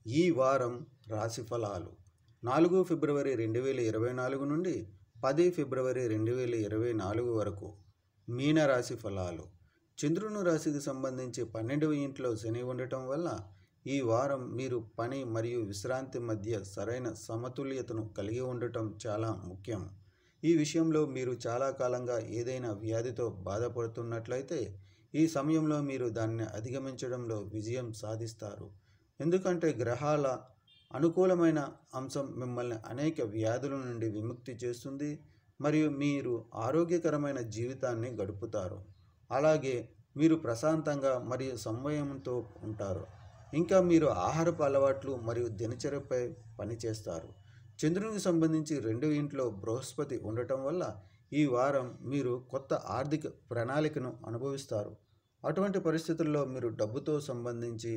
ఈ వారం రాశి ఫలాలు 4 ఫిబ్రవరి 2024 నుండి 10 ఫిబ్రవరి 2024 వరకు మీన రాశి ఫలాలు. చంద్రుని రాశికి సంబంధించి 12వ ఇంట్లో శని ఉండటం వల్ల ఈ వారం మీరు పని మరియు విశ్రాంతి మధ్య సరైన సమతుల్యతను కలిగి ఉండటం చాలా ముఖ్యం. ఈ విషయంలో మీరు చాలా కాలంగా ఏదైనా వ్యాధితో బాధపడుతున్నట్లయితే ఈ సమయంలో మీరు దాన్ని అధిగమించడంలో విజయం సాధిస్తారు. ఎందుకంటే గ్రహాల అనుకూలమైన అంశం మిమ్మల్ని అనేక వ్యాధుల నుండి విముక్తి చేస్తుంది మరియు మీరు ఆరోగ్యకరమైన జీవితాన్ని గడుపుతారు. అలాగే మీరు ప్రశాంతంగా మరియు సంయమనంతో ఉంటారు. ఇంకా మీరు ఆహారపు అలవాట్లు మరియు దినచర్యపై పనిచేస్తారు. చంద్రునికి సంబంధించి 2వ ఇంట్లో బృహస్పతి ఉండటం వల్ల ఈ వారం మీరు కొత్త ఆర్థిక ప్రణాళికను అనుభవిస్తారు. అటువంటి పరిస్థితుల్లో మీరు డబ్బుతో సంబంధించి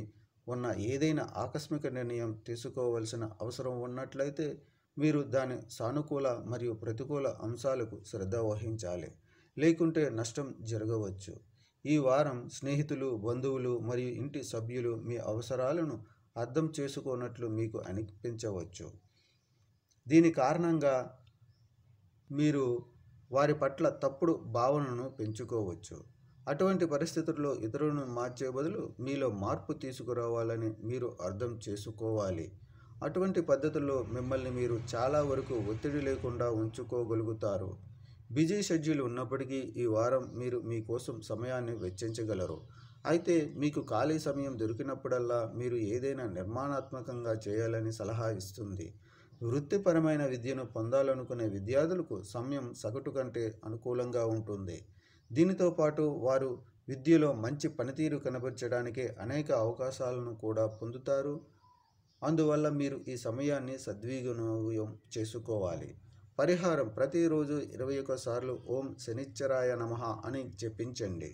ఉన్న ఏదైనా ఆకస్మిక నిర్ణయం తీసుకోవలసిన అవసరం ఉన్నట్లయితే మీరు దాని సానుకూల మరియు ప్రతికూల అంశాలకు శ్రద్ధ వహించాలి, లేకుంటే నష్టం జరగవచ్చు. ఈ వారం స్నేహితులు, బంధువులు మరియు ఇంటి సభ్యులు మీ అవసరాలను అర్థం చేసుకోనట్లు మీకు అనిపించవచ్చు. దీని కారణంగా మీరు వారి పట్ల తప్పుడు భావనను పెంచుకోవచ్చు. అటువంటి పరిస్థితుల్లో ఇతరులను మార్చే బదులు మీలో మార్పు తీసుకురావాలని మీరు అర్థం చేసుకోవాలి. అటువంటి పద్ధతుల్లో మిమ్మల్ని మీరు చాలా వరకు ఒత్తిడి లేకుండా ఉంచుకోగలుగుతారు. బిజీ షెడ్యూల్ ఉన్నప్పటికీ ఈ వారం మీరు మీకోసం సమయాన్ని వెచ్చించగలరు. అయితే మీకు ఖాళీ సమయం దొరికినప్పుడల్లా మీరు ఏదైనా నిర్మాణాత్మకంగా చేయాలని సలహా ఇస్తుంది. వృత్తిపరమైన విద్యను పొందాలనుకునే విద్యార్థులకు సమయం సగటు కంటే అనుకూలంగా ఉంటుంది. దీనితో పాటు వారు విద్యలో మంచి పనితీరు కనబరచడానికి అనేక అవకాశాలను కూడా పొందుతారు. అందువల్ల మీరు ఈ సమయాన్ని సద్వినియోగం చేసుకోవాలి. పరిహారం: ప్రతిరోజు 21 సార్లు ఓం శనిశ్చరాయ నమః అని జపించండి.